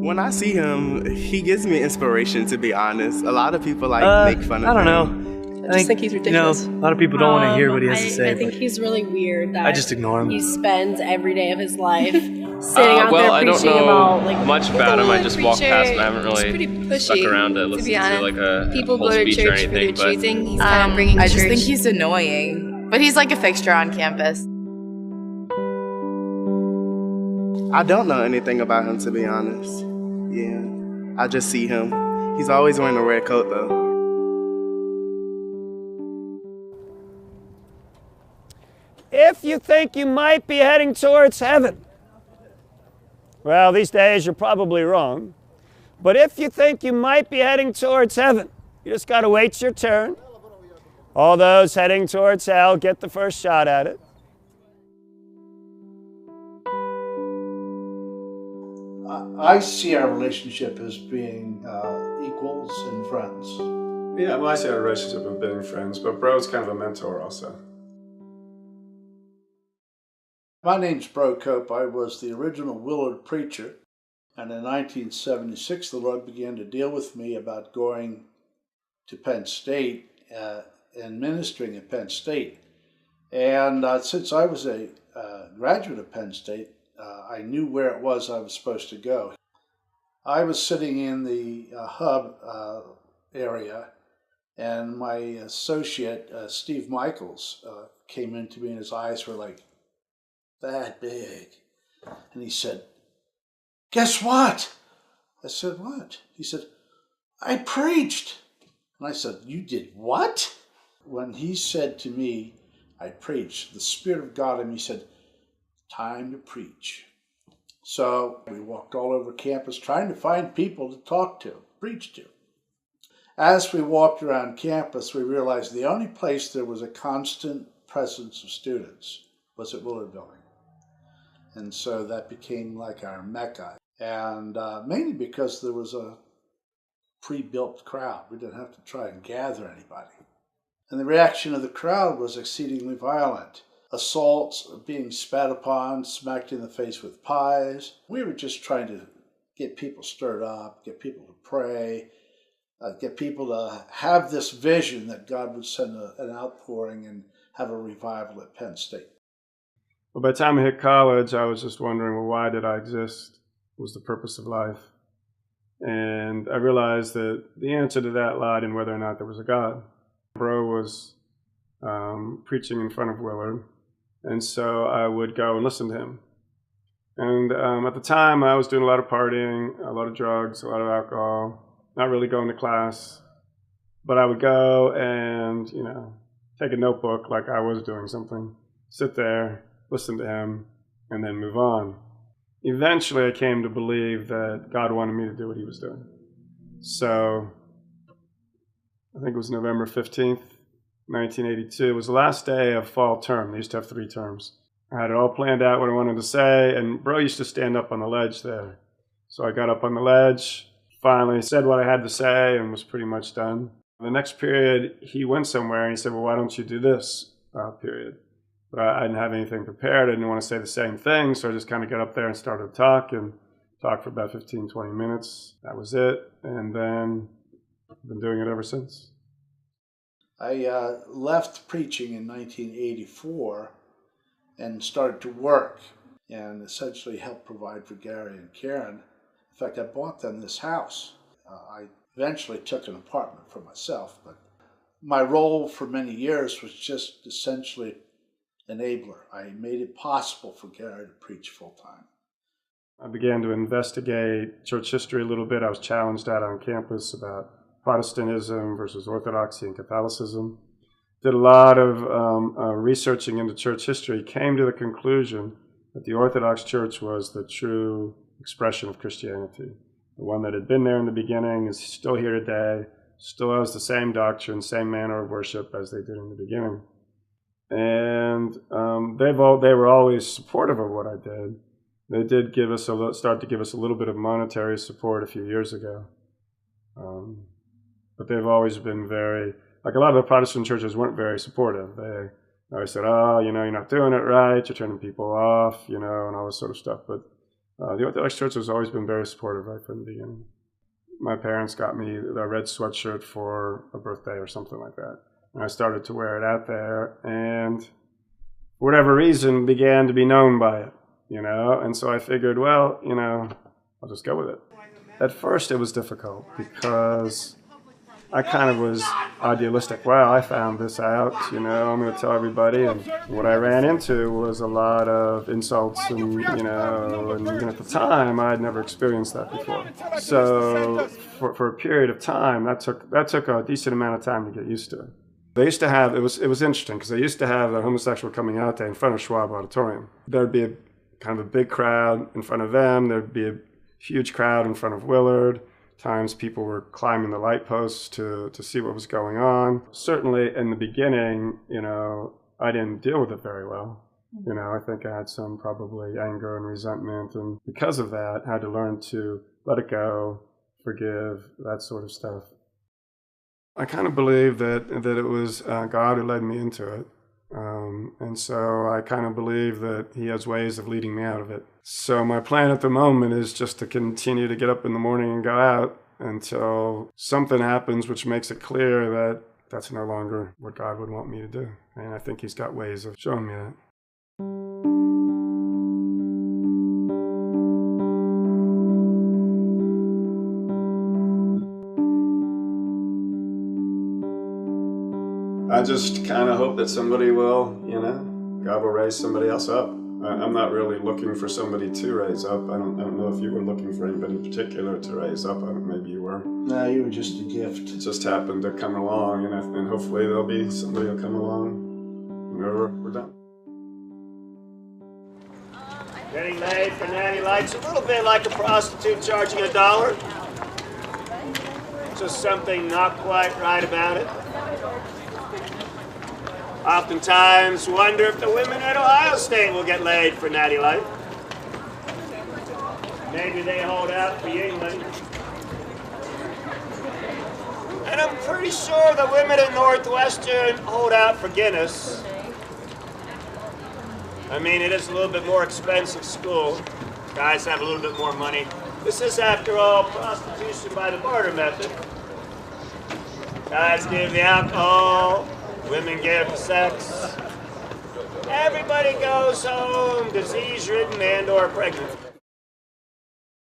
When I see him, he gives me inspiration, to be honest. A lot of people make fun of him. I don't know. I just think he's ridiculous. A lot of people don't want to hear what he has to say. I think he's really weird that I just ignore him. He spends every day of his life sitting out there I don't preaching know about much about him. I just walked past him. I haven't He's pretty really pushy, stuck around to listen be honest. to like a People whole go to speech or church for anything. their But choosing. He's kind of bringing I church. just think he's annoying, but he's like a fixture on campus. I don't know anything about him, to be honest. Yeah, I just see him. He's always wearing a red coat, though. If you think you might be heading towards heaven, well, these days you're probably wrong. But if you think you might be heading towards heaven, you just got to wait your turn. All those heading towards hell get the first shot at it. I see our relationship as being equals and friends. Yeah, well, I see our relationship as being friends, but Bro's kind of a mentor also. My name's Bro Cope. I was the original Willard Preacher, and in 1976 the Lord began to deal with me about going to Penn State and ministering at Penn State. And since I was a graduate of Penn State, I knew where it was I was supposed to go. I was sitting in the hub area, and my associate, Steve Michaels, came into me, and his eyes were like that big. And he said, "Guess what?" I said, "What?" He said, "I preached." And I said, "You did what?" When he said to me, "I preached," the Spirit of God in me said, "Time to preach." So we walked all over campus trying to find people to talk to, preach to. As we walked around campus, we realized the only place there was a constant presence of students was at Willard Building. And so that became like our Mecca. And mainly because there was a pre-built crowd. We didn't have to try and gather anybody. And the reaction of the crowd was exceedingly violent. Assaults, being spat upon, smacked in the face with pies. We were just trying to get people stirred up, get people to pray, get people to have this vision that God would send an outpouring and have a revival at Penn State. Well, by the time I hit college, I was just wondering, well, why did I exist? What was the purpose of life? And I realized that the answer to that lied in whether or not there was a God. Bro was preaching in front of Willard, and so I would go and listen to him. And at the time, I was doing a lot of partying, a lot of drugs, a lot of alcohol, not really going to class. But I would go and, take a notebook like I was doing something, sit there, listen to him, and then move on. Eventually, I came to believe that God wanted me to do what he was doing. So I think it was November 15th, 1982. It was the last day of fall term. They used to have 3 terms. I had it all planned out what I wanted to say, and Bro used to stand up on the ledge there. So I got up on the ledge, finally said what I had to say, and was pretty much done. The next period, he went somewhere, and he said, "Well, why don't you do this period?" But I didn't have anything prepared. I didn't want to say the same thing, so I just kind of got up there and started to talk for about 15, 20 minutes. That was it, and then I've been doing it ever since. I left preaching in 1984 and started to work and essentially helped provide for Gary and Karen. In fact, I bought them this house. I eventually took an apartment for myself, but my role for many years was just essentially enabler. I made it possible for Gary to preach full-time. I began to investigate church history a little bit. I was challenged out on campus about Protestantism versus Orthodoxy and Catholicism. Did a lot of researching into church history, came to the conclusion that the Orthodox Church was the true expression of Christianity. The one that had been there in the beginning is still here today, still has the same doctrine, same manner of worship as they did in the beginning. And they were always supportive of what I did. They did start to give us a little bit of monetary support a few years ago. But they've always been very, like a lot of the Protestant churches weren't very supportive. They always said, "Oh, you're not doing it right, you're turning people off, and all this sort of stuff." But The Orthodox Church has always been very supportive right from the beginning. My parents got me a red sweatshirt for a birthday or something like that. And I started to wear it out there, and for whatever reason, began to be known by it, And so I figured, well, I'll just go with it. At first, it was difficult because I kind of was idealistic. Wow, I found this out, I'm going to tell everybody. And what I ran into was a lot of insults and at the time, I had never experienced that before. So for a period of time, that took a decent amount of time to get used to it. They used to have, it was interesting, because they used to have a homosexual coming out day in front of Schwab Auditorium. There'd be kind of a big crowd in front of them. There'd be a huge crowd in front of Willard. Times people were climbing the light posts to see what was going on. Certainly in the beginning, I didn't deal with it very well. I think I had some probably anger and resentment, and because of that, I had to learn to let it go, forgive, that sort of stuff. I kind of believe that it was God who led me into it. And so I kind of believe that he has ways of leading me out of it. So my plan at the moment is just to continue to get up in the morning and go out until something happens which makes it clear that that's no longer what God would want me to do. And I think he's got ways of showing me that. I just kind of hope that somebody will, God will raise somebody else up. I'm not really looking for somebody to raise up. I don't know if you were looking for anybody in particular to raise up. Maybe you were. No, you were just a gift. It just happened to come along, and hopefully there'll be somebody who'll come along whenever we're done. Getting laid for natty lights, a little bit like a prostitute charging $1. Just something not quite right about it. Oftentimes wonder if the women at Ohio State will get laid for natty light. Maybe they hold out for England. And I'm pretty sure the women at Northwestern hold out for Guinness. I mean, it is a little bit more expensive school. Guys have a little bit more money. This is, after all, prostitution by the barter method. Guys give the alcohol. Women give the sex. Everybody goes home disease-ridden and/or pregnant.